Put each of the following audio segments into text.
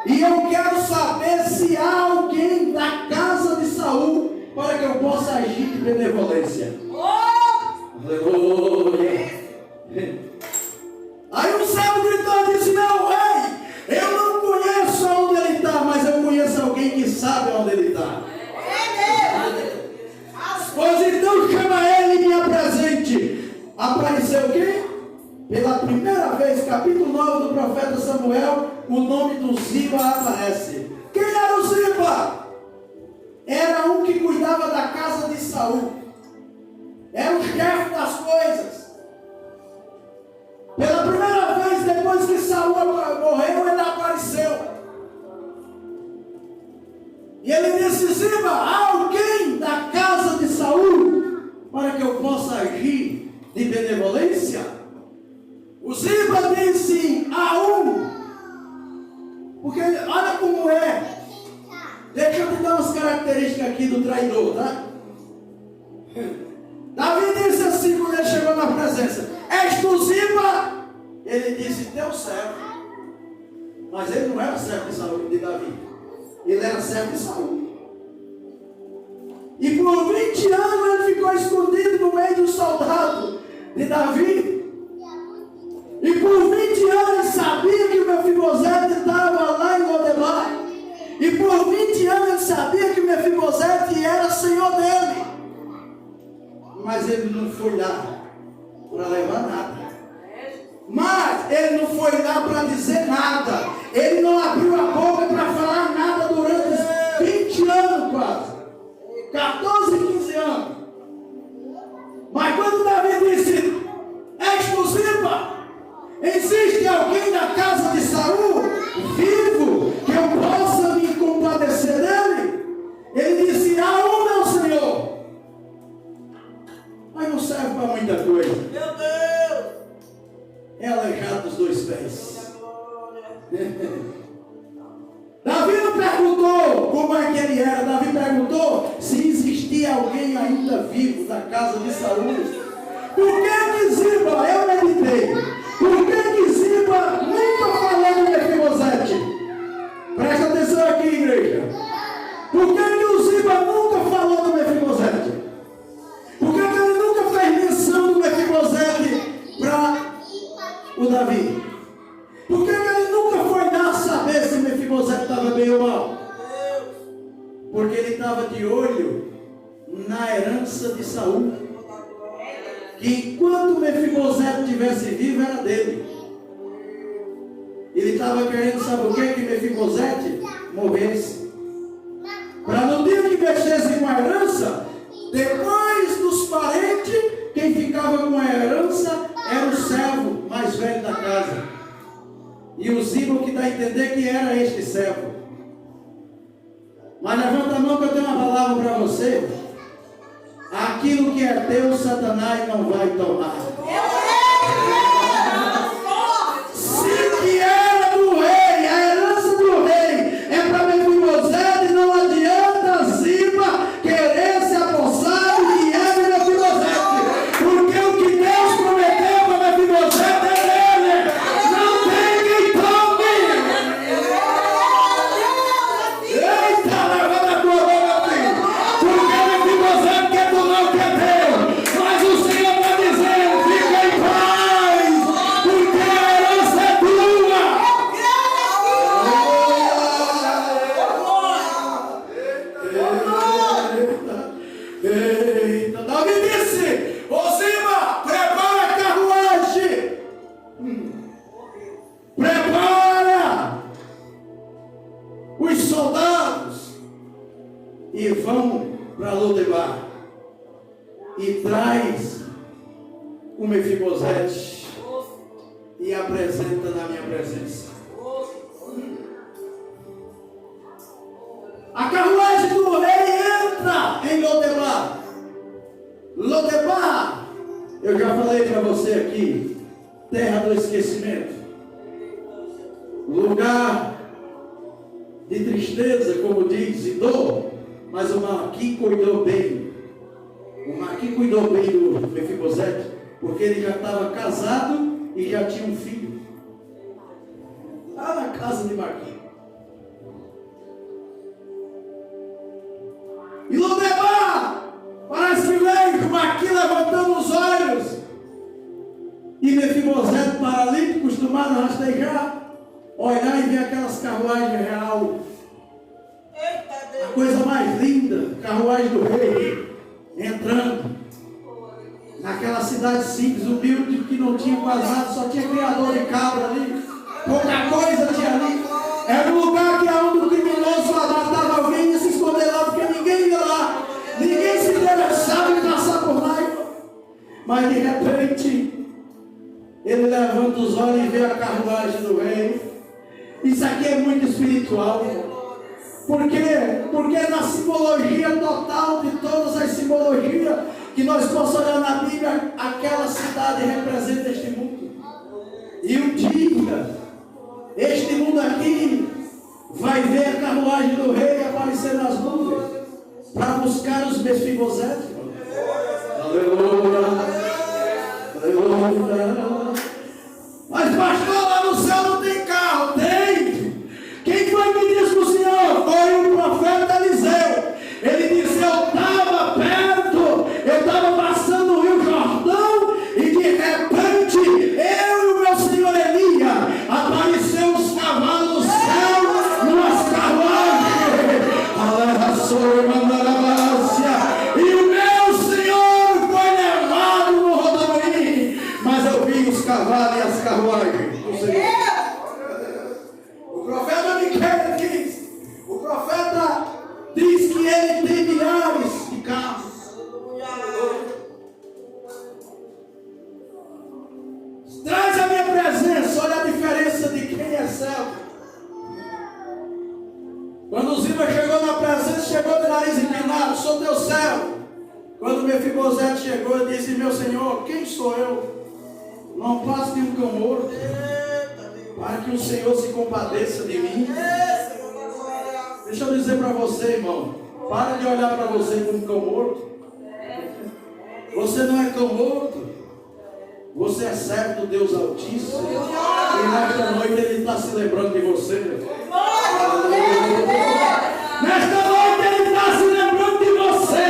E eu quero saber se há alguém da casa de Saul para que eu possa agir de benevolência. Aleluia. Aí o servo gritou e disse: não, rei, eu não conheço onde ele está, mas eu conheço alguém que sabe onde ele está. Pois então chama ele e me apresente. Apareceu o quê? Pela primeira vez, capítulo 9 do profeta Samuel, o nome do Ziba aparece. Quem era o Ziba? Era um que cuidava da casa de Saul. Era o chefe das coisas. Pela primeira vez, depois que Saul morreu, ele apareceu. E ele disse: Ziba, há alguém da casa de Saul para que eu possa agir de benevolência? O Ziba disse: há um. Porque olha como é. Deixa eu te dar umas características aqui do traidor, tá? Davi disse assim quando ele chegou na presença: és tu Ziba? Ele disse: teu servo. Mas ele não era servo de Saul, de Davi. Ele era servo de Saul. E por 20 anos ele ficou escondido no meio dos soldados de Davi. E por 20 anos ele sabia que o Mefibosete estava lá em Lodebar. E por 20 anos ele sabia que o Mefibosete era senhor dele. Mas ele não foi lá para levar nada. Mas ele não foi lá para dizer nada. Ele não abriu a boca para falar nada durante 20 anos quase. 14, 15 anos. Mas quando Davi disse: és tu Ziba? Existe alguém da casa de Saul vivo que eu possa me compadecer dele? Ele disse: há um, meu senhor. Mas não serve para muita coisa. Meu Deus! É aleijado dos 2 pés. Davi não perguntou como é que ele era. Davi perguntou se existia alguém ainda vivo da casa de Saul. Por que Ziba? Eu meditei. Por que Ziba nunca falou do Mefibosete? Presta atenção aqui, igreja. Por que o Ziba nunca falou do Mefibosete? Por que ele nunca fez menção do Mefibosete para o Davi? Por que ele nunca foi lá saber se Mefibosete estava bem ou mal? Porque ele estava de olho na herança de Saul. Que enquanto Mefibosete estivesse vivo, era dele. Ele estava querendo, sabe o que? Que Mefibosete morresse. Para no dia que mexesse com a herança, depois dos parentes, quem ficava com a herança era o servo mais velho da casa. E o Ziba que dá a entender que era este servo. Mas levanta a mão que eu tenho uma palavra para você. Aquilo que é teu, Satanás não vai tomar. Se que era do rei, a herança do rei é para Mefibosete, não adianta Ziba querer se apossar do que é de Mefibosete. Porque o que Deus prometeu para Mefibosete é dele. Não tem quem tome. Eita, levanta a tua boca, filho. Porque Mefibosete quer do não quer Deus. Mas o Senhor está dizendo: fica em paz, porque a herança é tua. Eita, Davi disse: ô Ziba, prepara a carruagem. Prepara os soldados e vão para Lodebar. E traz o Mefibosete e apresenta na minha presença. A carruagem do rei entra em Lodebar. Lodebar, eu já falei para você aqui, terra do esquecimento, lugar de tristeza, como diz, e dor. Mas o Marquim cuidou bem. O Marquim cuidou bem do Mefibosete, porque ele já estava casado e já tinha um filho. Lá na casa de Marquim. e vê aquelas carruagens real. A coisa mais linda, carruagem do rei, entrando naquela cidade simples, humilde, que não tinha quase nada, só tinha criador de cabra ali, pouca coisa tinha ali. Era um lugar que onde o criminoso matava alguém e se esconder lá, porque ninguém ia lá, ninguém se interessava em passar por lá. Mas de repente, ele levanta os olhos e vê a carruagem do rei. Isso aqui é muito espiritual. Por quê? Porque na simbologia total de todas as simbologias que nós possamos olhar na Bíblia, aquela cidade representa este mundo. E um dia, este mundo aqui vai ver a carruagem do rei aparecer nas nuvens para buscar os Mefibosete. Aleluia, aleluia. Mas pastor, lá no céu não tem carro. Tem. Quem foi que disse para o Senhor? Foi o profeta Eliseu. Ele disse: eu estava perto, eu estava passando o Rio Jordão, e de repente eu e o meu senhor Elias apareceu os cavalos do céu numas carruagens. E o meu senhor foi levado no rodomoinho, mas eu vi os cavalos e as carruagens. O profeta Miqueias diz, o profeta diz que ele tem milhares de carros. Traz a minha presença, olha a diferença de quem é servo. Quando o Ziba chegou na presença, chegou de nariz empinado: sou teu servo. Quando Mefibosete chegou, ele disse: meu senhor, quem sou eu? Não passo de um cão morto, para que o Senhor se compadeça de mim. Deixa eu dizer para você, irmão, para de olhar para você como cão morto. Você não é cão morto, você é servo do Deus Altíssimo. E nesta noite Ele está se lembrando de você. Nesta noite Ele está se lembrando de você.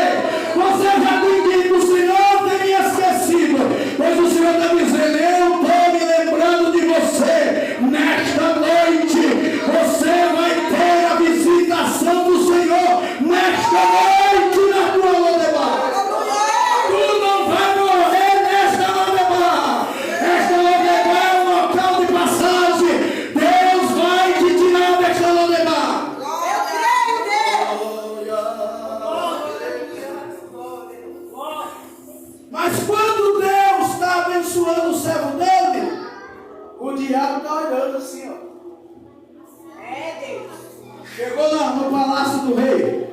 Você já tem dito: o Senhor tem me esquecido, pois o Senhor está dizendo: eu estou me lembrando de você. Nesta noite você vai ter a visitação do Senhor. Nesta noite na tua Lodebar. Tu não vai morrer nesta Lodebar. Esta Lodebar é um local de passagem. Deus vai te tirar desta Lodebar. Mas quando Deus está abençoando o servo dele, o diabo está olhando assim, ó. Chegou no palácio do rei.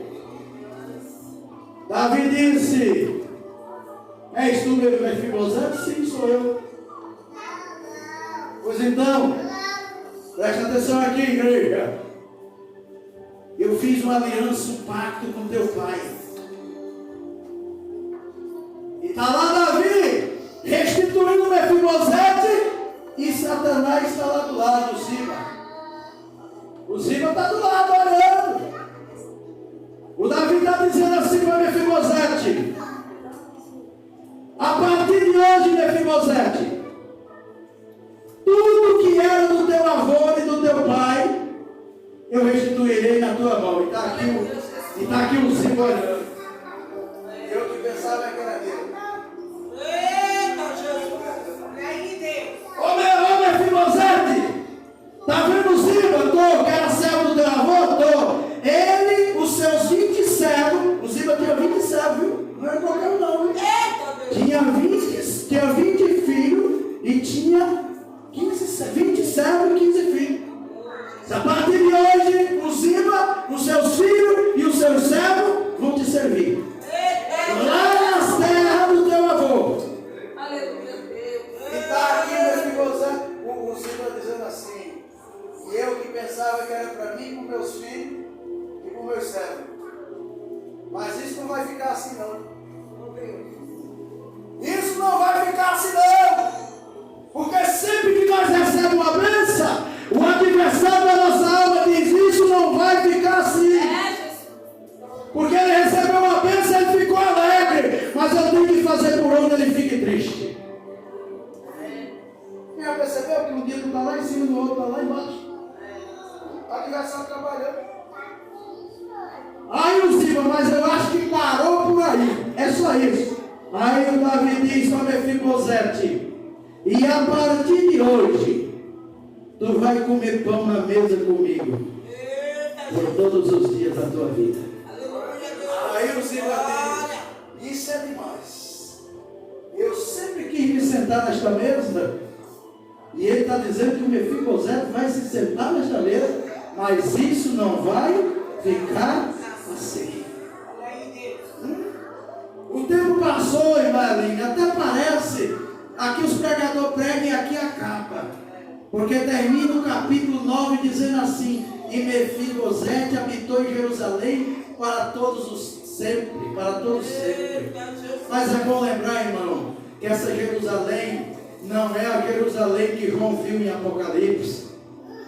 Davi disse: és tu, meu Mefibosete? Sim, sou eu. Pois então, presta atenção aqui, igreja. Eu fiz uma aliança, um pacto com teu pai. E está lá Davi restituindo Mefibosete, e Satanás está lá do lado do Ziba. O Ziba está do lado olhando. O Davi está dizendo assim para Mefibosete: a partir de hoje, Mefibosete, tudo que era do teu avô e do teu pai, eu restituirei na tua mão. E está aqui o Ziba olhando. Eu que pensava que era dele. Ô Mefibosete, está vendo o Ziba? Que era servo do teu avô? Ele, os seus 20 servos, o Ziba tinha 20 servos, viu? Não era qualquer um não, viu? Tinha 20 filhos e tinha 20 servos e 15 filhos. A partir de hoje, o Ziba, os seus filhos e os seus servos vão te servir. Lá nas terras do teu avô. E está aqui o Ziba dizendo assim: e eu que pensava que era para mim, com meus filhos e com meus servos. Mas isso não vai ficar assim não. Isso não vai ficar assim não. Porque sempre que nós recebemos uma bênção, o adversário da nossa alma diz: isso não vai ficar assim. Porque ele recebeu uma bênção, ele ficou alegre, mas eu tenho que fazer por onde ele fique triste. Já percebeu que um dia tu está lá em cima e o outro está lá embaixo? vai estar trabalhando. Aí o Ziba, mas eu acho que parou por aí. É só isso. Aí o Davi diz para Mefibosete: e a partir de hoje, tu vai comer pão na mesa comigo por todos os dias da tua vida. Aí o Ziba diz: isso é demais. Eu sempre quis me sentar nesta mesa. E ele está dizendo que o Mefibosete vai se sentar nesta mesa, mas isso não vai ficar assim. O tempo passou, irmã Aline, até parece aqui os pregadores pregam e aqui a capa, porque termina o capítulo 9 dizendo assim: e Mefibosete habitou em Jerusalém para todos os sempre, para todos sempre. Mas é bom lembrar, irmão, que essa Jerusalém não é a Jerusalém que João viu em Apocalipse.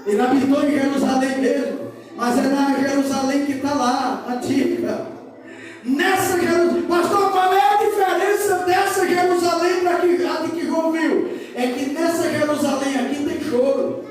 Ele habitou em Jerusalém mesmo, mas é na Jerusalém que está lá, antiga. Nessa Jerusalém, pastor, qual é a diferença dessa Jerusalém para a que João viu? É que nessa Jerusalém aqui tem choro,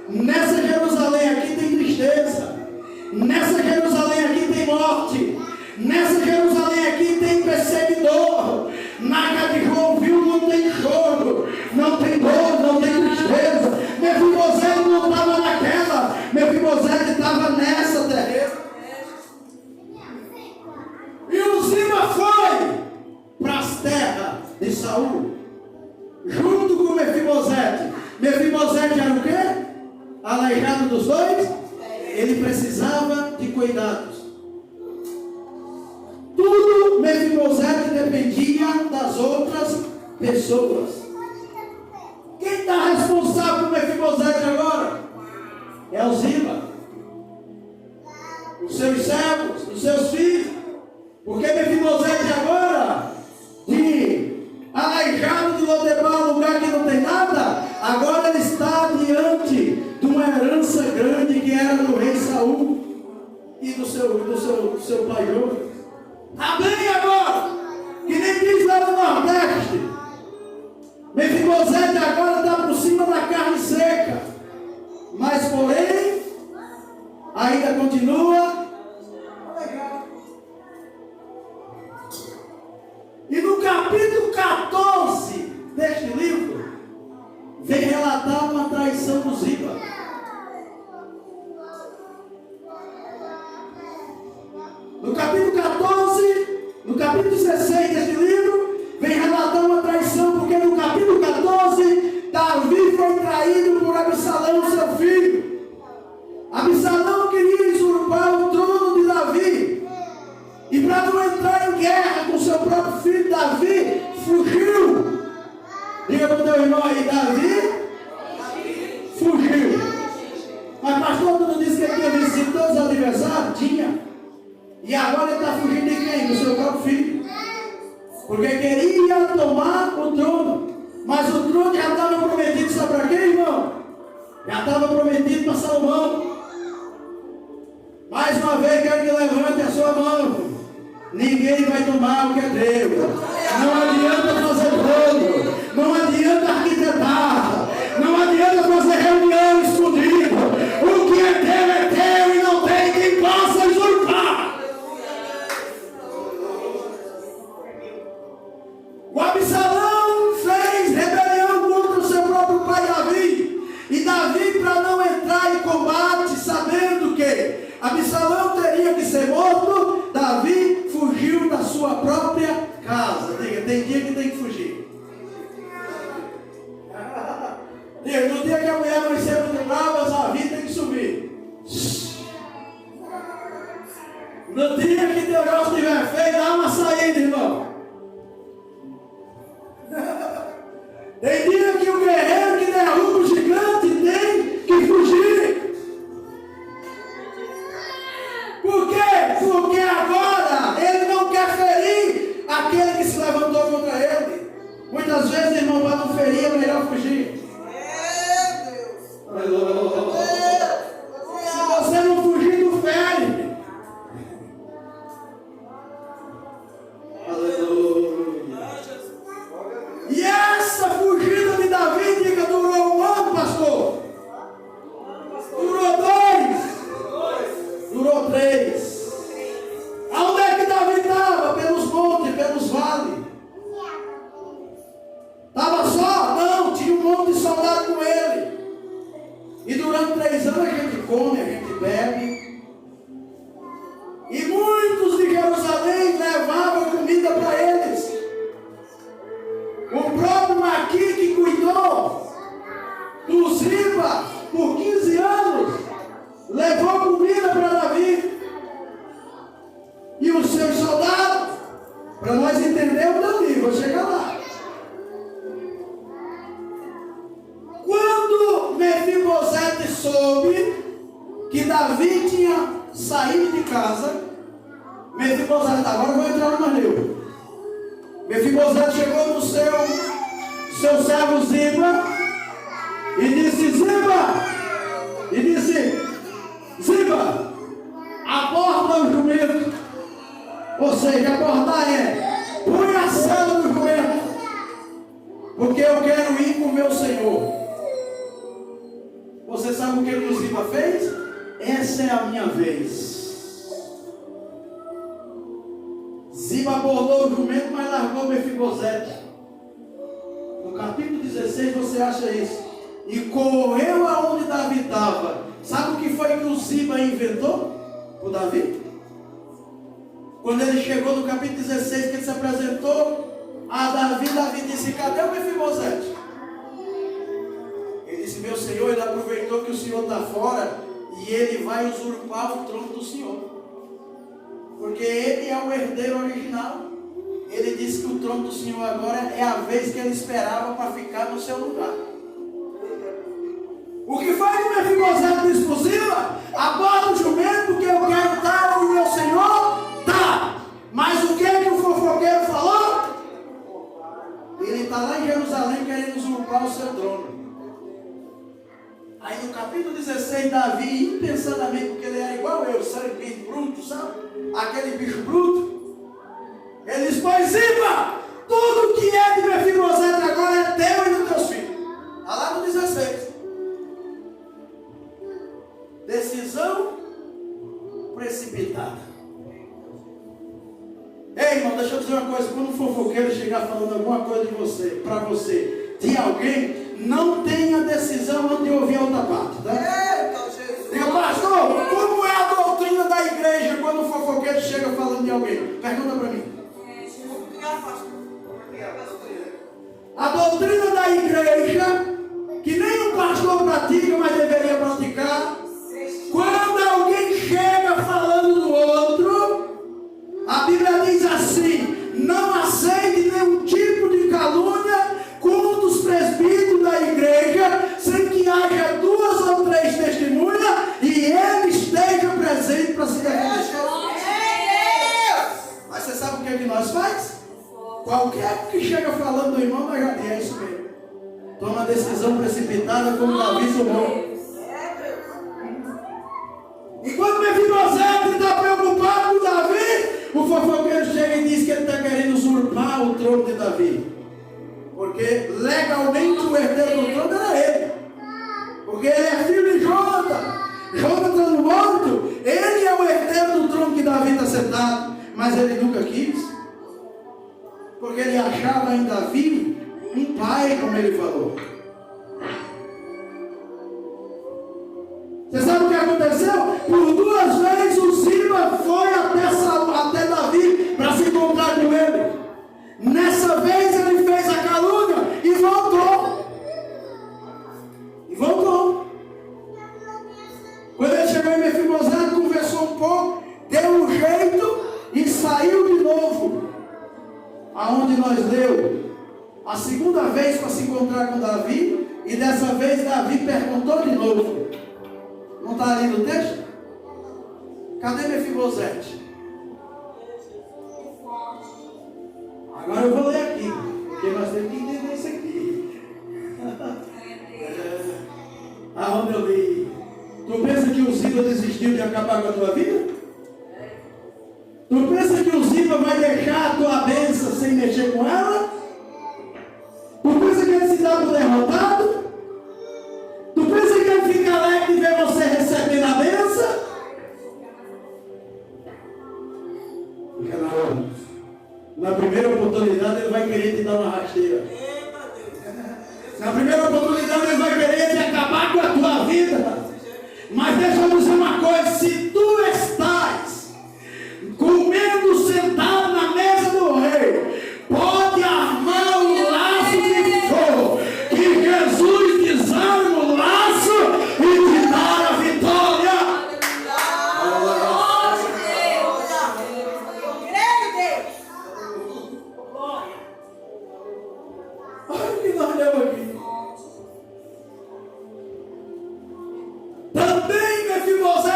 nessa Jerusalém aqui tem tristeza, nessa Jerusalém aqui tem morte, nessa Jerusalém aqui tem perseguidor. Na que João viu não tem choro, não tem dor, não tem tristeza. Mefibosete não estava naquela, Mefibosete estava nessa terra. E o Ziba foi para as terras de Saul, junto com Mefibosete. Mefibosete era o quê? Aleijado dos dois. Ele precisava de cuidados. Tudo Mefibosete dependia das outras pessoas. Quem está responsável por Mefibosete agora? É o Ziba, os seus servos, os seus filhos. Porque Mefibosete agora, de aleijado de Lodebar, lugar que não tem nada, agora ele está diante de uma herança grande que era do rei Saul e do seu pai Jonas. Está bem agora, que nem diz lá no Nordeste. Mefibosete agora está por cima da carne seca, mas porém ainda continua alegado. E no capítulo 14 deste livro vem relatar uma traição do Ziba. No capítulo 14, no capítulo 16 deste livro, vem relatar uma traição, porque no capítulo 14, Davi foi traído por Absalão, seu filho. Absalão queria usurpar o trono de Davi, e para não entrar em guerra com seu próprio filho, Davi fugiu. Diga para o teu irmão aí: Davi fugiu. Mas pastor, tu não disse que ele tinha vencido todos os adversários? Tinha. E agora ele está fugindo de quem? Do seu próprio filho. Porque queria tomar o trono. Mas o trono já estava prometido, sabe para quem, irmão? Já estava prometido para Salomão. Mais uma vez, quero que levante a sua mão. Ninguém vai tomar o que é teu. Não adianta fazer trono. Não adianta arquitetar. Não adianta fazer reunião escondida. O que é teu e não tem quem possa usurpar. O Absalão fez rebelião contra o seu próprio pai Davi. E Davi, para não entrar em combate, sabendo que Absalão teria que ser morto, Davi fugiu da sua própria casa. Tem dia que tem que fugir. No dia que a mulher vai ser muito brava, Davi tem que subir. No dia que teu rosto estiver feio, dá uma saída, irmão. Tem dia que o guerreiro que derruba o gigante tem que fugir. Por quê? Porque agora ele não quer ferir aquele que se levantou contra ele. Muitas vezes, irmão, para não ferir é melhor fugir. Se você não fugir, tu fere. Aleluia. que Davi tinha saído de casa. Mefibosete, agora eu vou entrar no maneiro. Mefibosete chegou no seu servo Ziba e disse: Ziba, aborda o jumento. Ou seja, abordar põe a sela no jumento, porque eu quero ir com o meu Senhor. Você sabe o que o Ziba fez? Essa é a minha vez. Ziba abordou o jumento, mas largou Mefibosete. No capítulo 16 você acha isso. E correu aonde Davi estava. Sabe o que foi que o Ziba inventou para o Davi? Quando ele chegou no capítulo 16, que ele se apresentou a Davi, Davi disse: cadê o Mefibosete? Ele disse: meu senhor, ele aproveitou que o senhor está fora e ele vai usurpar o trono do senhor. Porque ele é o herdeiro original. Ele disse que o trono do Senhor agora é a vez que ele esperava para ficar no seu lugar. O que foi que o Mefibosete disse para o Ziba? Aborda o jumento, porque eu quero estar onde o meu Senhor está. Mas o que o fofoqueiro falou? Ele está lá em Jerusalém querendo usurpar o seu trono. Aí no capítulo 16, Davi, impensadamente, porque ele era igual eu, sangue bruto, sabe? Aquele bicho bruto. Ele disse: pois Ziba, tudo que é de Mefibosete agora é teu e dos teus filhos. Está lá no 16. Decisão precipitada. Ei, irmão, deixa eu dizer uma coisa. Quando o fofoqueiro chegar falando alguma coisa de você, para você, de alguém, não tenha decisão antes de ouvir a outra parte, tá? Diga: pastor, como é a doutrina da igreja quando o fofoqueiro chega falando de alguém? Pergunta para mim. A doutrina da igreja, que nem o pastor pratica, mas deveria praticar, quando alguém chega falando do outro, a Bíblia diz assim: não aceite nenhum tipo de calúnia contra os presbíteros da igreja, sem que haja 2 ou 3 testemunhas e ele esteja presente para se defender. Mas você sabe o que é que nós faz? Qualquer que chega falando do irmão, nós já é isso mesmo. Toma decisão precipitada como Davi tomou. Enquanto Mefibosete está preocupado com Davi, o fofoqueiro chega e diz que ele está querendo usurpar o trono de Davi. Porque legalmente o herdeiro do trono era ele. Porque ele é filho de Jonathan. Jonathan morto, ele é o herdeiro do trono que Davi está sentado. Mas ele nunca quis. Porque ele achava em Davi um pai, como ele falou. Você sabe o que aconteceu? Por 2 vezes o Ziba foi até Davi para se encontrar com ele. Nessa vez ele fez a calúnia e voltou. Quando ele chegou em Mefibosete, conversou um pouco, deu um jeito e saiu de novo. Aonde nós leu a segunda vez para se encontrar com Davi, e dessa vez Davi perguntou de novo. Não está ali no texto? Cadê Mefibosete? Agora eu vou ler aqui, porque nós temos que entender isso aqui. Aonde eu li? Tu pensa que o Ziba desistiu de acabar com a tua vida? Tu pensa que o Ziba vai deixar a tua bênção sem mexer com ela? Tu pensa que ele se dá por derrotado? Tu pensa que ele fica alegre de ver você recebendo a bênção? Fica na hora. Na primeira oportunidade ele vai querer te dar uma rasteira. Na primeira oportunidade ele vai querer te acabar com a tua vida. Mas deixa eu dizer uma coisa: se tu estás comendo sentado na mesa do rei, pode armar o laço que for, que Jesus desarma o laço e te dá a vitória. Olha o que nós lemos aqui. Também Mefibosete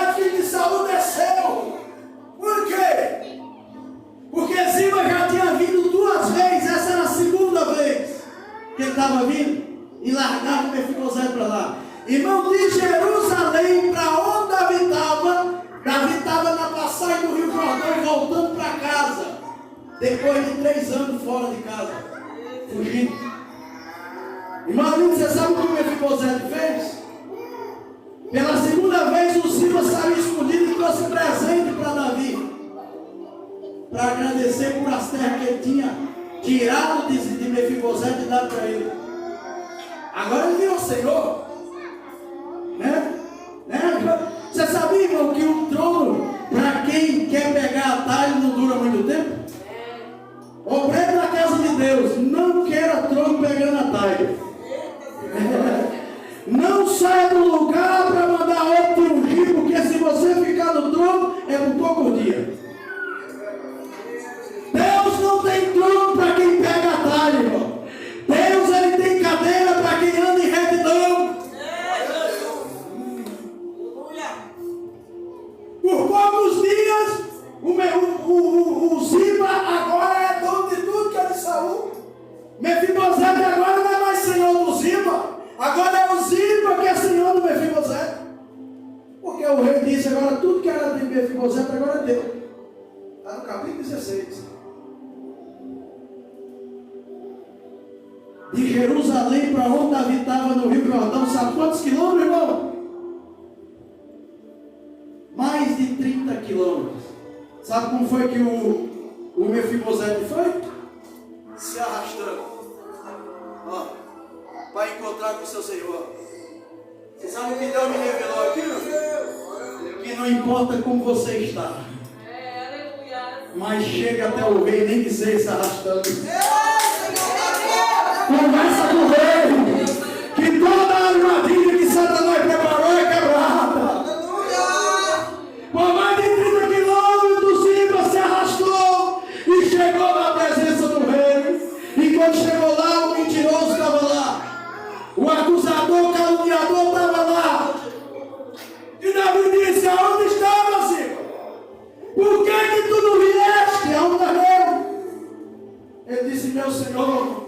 Depois de 3 anos fora de casa, fugindo. Irmão, você sabe o que o Mefibosete fez? Pela segunda vez o Ziba saiu escondido e trouxe presente para Davi, para agradecer por as terras que ele tinha tirado de Mefibosete e dado para ele. Agora ele virou Senhor, né? Você sabia, irmão, que o trono, para quem quer pegar atalho, não dura muito tempo? Obreiro da casa de Deus, não queira trono pegando atalho. Não saia do lugar para mandar outro ungir, porque se você ficar no trono, é por pouco dia. Deus não tem trono para quem pega atalho, irmão. Deus, ele tem cadeira para quem anda em retidão. Por poucos dias, o Ziba agora é dono de tudo que é de Saul. Mefibosete agora não é mais senhor do Ziba. Agora é o Ziba que é senhor do Mefibosete. Porque o rei disse agora tudo que era de Mefibosete agora é dele. Está no capítulo 16. De Jerusalém para onde Davi estava no Rio Jordão, sabe quantos quilômetros, irmão? Mais de 30 quilômetros. Sabe como foi que o Mefibosete foi? Se arrastando, para encontrar com o seu Senhor. Você sabe o que Deus me revelou aqui? Que não importa como você está, mas chega até o rei, nem que seja se arrastando. Conversa com o rei, que toda a armadilha que Satanás preparou é quebrada. Por mais de 30 quilômetros, Ziba se arrastou e chegou na presença do rei. E quando chegou lá, o mentiroso estava lá, o acusador, o caluniador estava lá. E Davi disse: aonde estava, Ziba? Por que tu não vieste? Aonde eu? Ele disse: meu Senhor,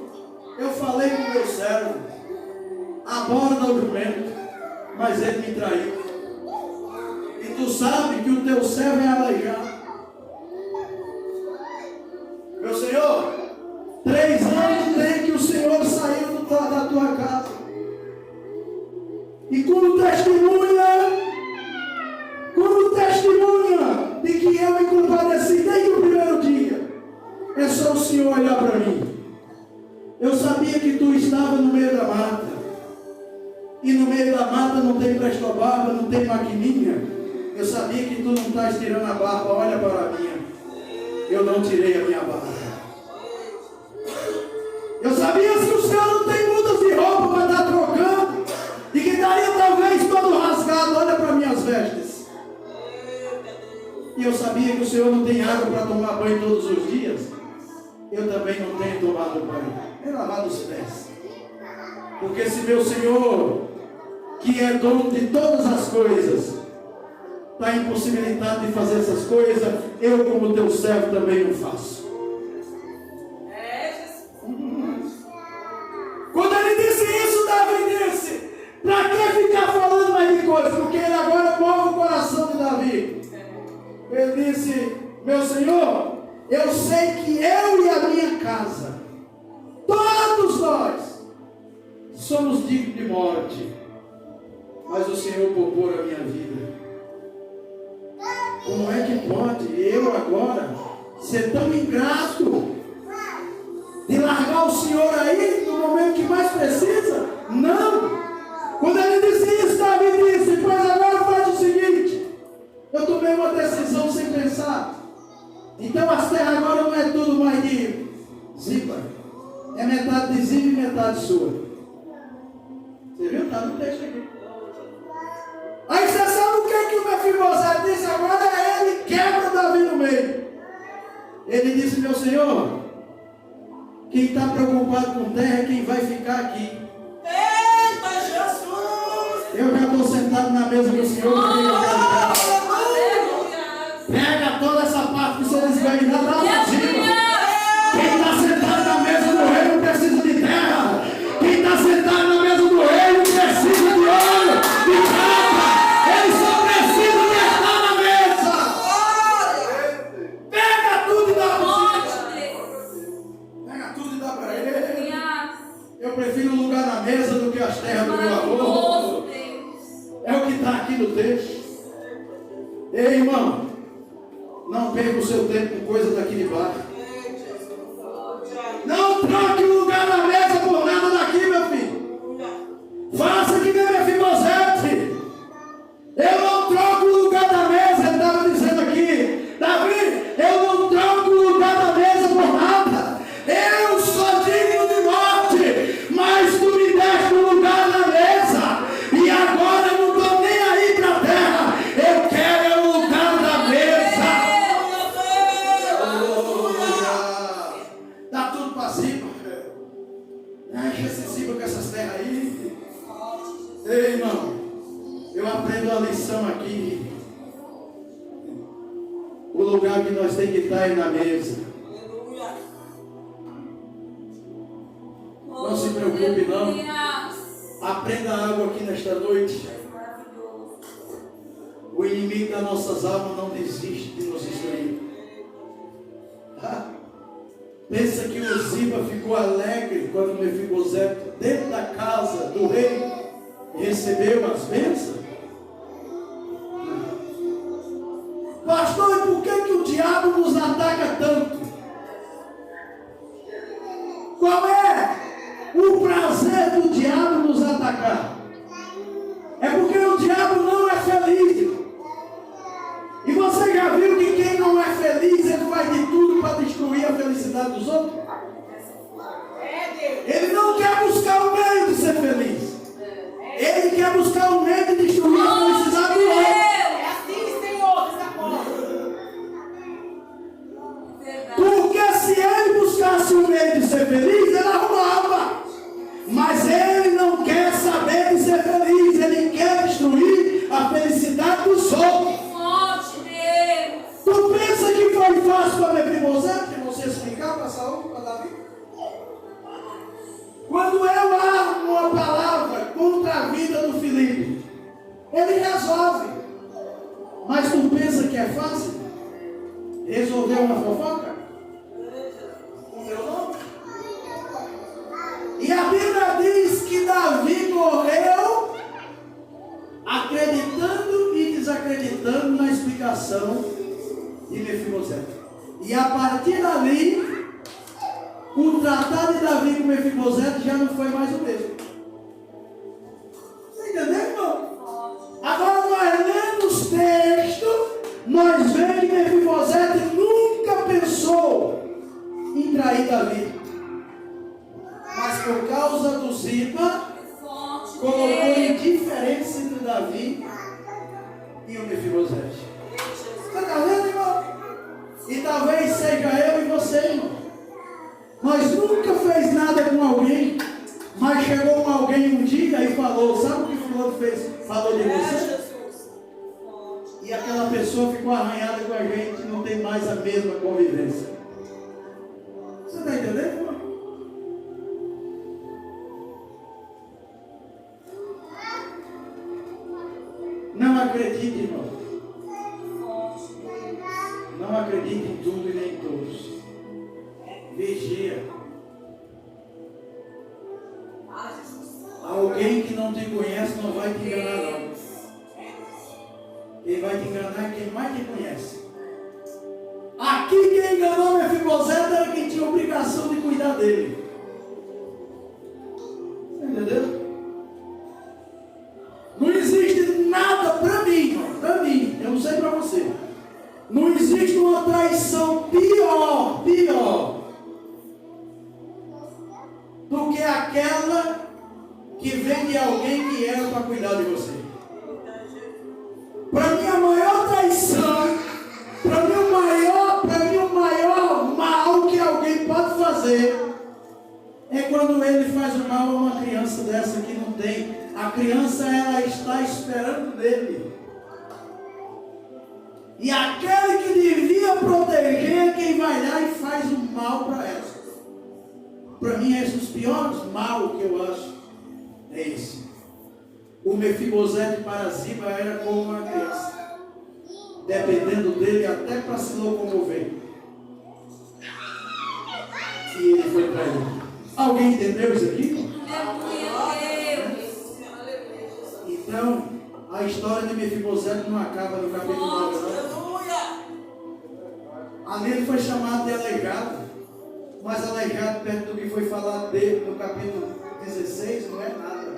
eu falei com o meu servo, aborda o jumento, mas ele me traiu. E tu sabe que o teu servo é aleijado. Meu Senhor, 3 anos tem que o Senhor saiu da tua casa. E como testemunha de que eu me compadeci desde o primeiro dia, é só o Senhor olhar para mim. Eu sabia que tu estava no meio da mata. E no meio da mata não tem prestobarba, não tem maquininha. Eu sabia que tu não estás tirando a barba, olha para a minha. Eu não tirei a minha barba. Eu sabia que o Senhor não tem mudas de roupa para estar trocando. E que daria talvez todo rasgado, olha para minhas vestes. E eu sabia que o Senhor não tem água para tomar banho todos os dias. Eu também não tenho tomado banho. É lavado os pés. Porque se meu Senhor, que é dono de todas as coisas, está impossibilitado de fazer essas coisas, eu como teu servo também não faço. Quando ele disse isso, Davi disse: para que ficar falando mais de coisas? Porque ele agora move o coração de Davi. Ele disse: meu Senhor, eu sei que eu e a minha casa, todos nós, somos dignos de morte, mas o Senhor poupou a minha vida. Como é que pode eu agora ser tão ingrato de largar o Senhor aí no momento que mais precisa? Não! Quando ele disse isso, Davi disse: pois agora faz o seguinte, eu tomei uma decisão sem pensar. Então as terras agora não é tudo mais de Ziba, é metade de Ziba e metade sua. Você viu? Está no texto aqui. Aí você sabe o que o Mefibosete disse? Agora ele quebra Davi no meio. Ele disse: meu Senhor, quem está preocupado com terra é quem vai ficar aqui. Eita Jesus! Eu já estou sentado na mesa do Senhor. Pega toda essa parte que vocês ganham lá para cima. Quem está sentado na mesa do rei não precisa de terra. Quem está sentado na mesa do rei não precisa de ouro, de prata. Ele só precisa de estar na mesa. Pega tudo e dá para cima. Ei, irmão, não perca o seu tempo com coisas daqui de baixo. Não troque o lugar da mesa por nada daqui, meu filho. Faça que nem Mefibosete. Eu não troco o lugar da mesa, ele estava dizendo aqui. Davi, eu não troco o lugar da mesa por nada. Eu sou digno de morte, mas tu me deste o lugar da mesa. E agora eu não estou nem aí para a terra. Eu quero o lugar da mesa. Dá tudo para cima. Enche cima com essas terras aí. Ei, irmão, eu aprendo a lição aqui. O lugar que nós temos que estar é na mesa. Não se preocupe, não. Aprenda algo aqui nesta noite. O inimigo das nossas almas não desiste de nos destruir. Pensa que o Ziba ficou alegre quando Mefibosete, dentro da casa do rei, recebeu as bênçãos? Pastor, e por que o diabo nos ataca tanto? Qual é o prazer do diabo nos atacar? É porque o diabo não é feliz. E você já viu que quem não é feliz, ele faz de tudo para destruir a felicidade dos outros? Ele não quer buscar o meio de ser feliz. Ele quer buscar o meio de destruir a felicidade do outro. É assim, Senhor, essa porta. Porque se ele buscasse o meio de ser feliz, ele arrumava. Mas ele não quer saber de ser feliz. Ele quer destruir a felicidade dos outros. Tu pensa que foi fácil para Mefibosete que você explicar para Saul, para Davi? Quando eu armo uma palavra contra a vida do Filipe, ele resolve. Mas tu pensa que é fácil resolver uma fofoca? O meu nome? E a Bíblia diz que Davi morreu acreditando e desacreditando na explicação de Mefibosete. E a partir dali, o tratado de Davi com Mefibosete já não foi mais o mesmo. Você entendeu, irmão? Agora nós lemos os textos, nós vemos que Mefibosete nunca pensou em trair Davi. Mas por causa do Ziba, colocou indiferença entre Davi e o Mefibosete. Você está vendo, irmão? E talvez seja eu e você, irmão. Nós nunca fez nada com alguém, mas chegou alguém um dia e falou, sabe o que fulano fez? Falou de você? E aquela pessoa ficou arranhada com a gente, não tem mais a mesma convivência. Você está entendendo, irmão? Não acredite, irmão. Não acredite em tudo e nem em todos. Vigia. Alguém que não te conhece não vai te enganar, não. Quem vai te enganar é quem mais te conhece. Aqui quem enganou Mefibosete era quem tinha a obrigação de cuidar dele. Você entendeu? Não existe nada para mim, eu não sei para você. Não existe uma traição pior do que aquela que vem de alguém que era para cuidar de você. Para mim a maior traição, para mim o maior mal que alguém pode fazer é quando ele faz o mal a uma criança dessa que não tem. A criança, ela está esperando dele. E aquele que devia proteger, quem vai lá e faz o mal para ela. Para mim, esses os piores mal que eu acho é esse. O Mefibosete para Ziba era como uma criança, dependendo dele até para se locomover. E ele foi para ele. Alguém entendeu isso aqui? Então, a história de Mefibosete não acaba no capítulo 9. Aleluia. Ali ele foi chamado de aleijado, mas aleijado perto do que foi falado dele no capítulo 16 não é nada.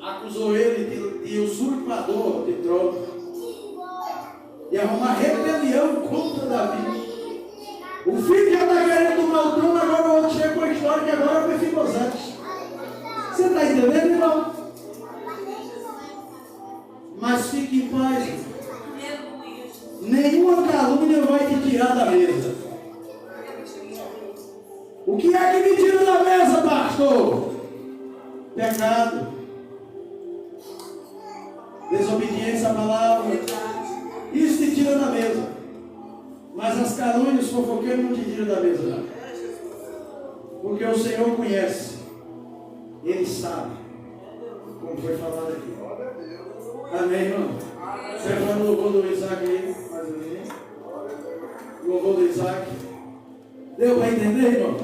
Acusou ele de usurpador de trono, de arrumar rebelião contra Davi. O filho já está querendo tomar o trono, agora o outro chega com a história que agora é Mefibosete. Você está entendendo, irmão? Mas fique em paz. Nenhuma calúnia vai te tirar da mesa. O que é que me tira da mesa, pastor? Pecado. Desobediência à palavra. Isso te tira da mesa. Mas as calúnias, os fofoqueiros não te tiram da mesa, não. Porque o Senhor conhece. Ele sabe. Como foi falado aqui. Amém, irmão? Você vai no louvor do Isaac aí, mais ou menos. Louvor do Isaac. Deu para entender, irmão?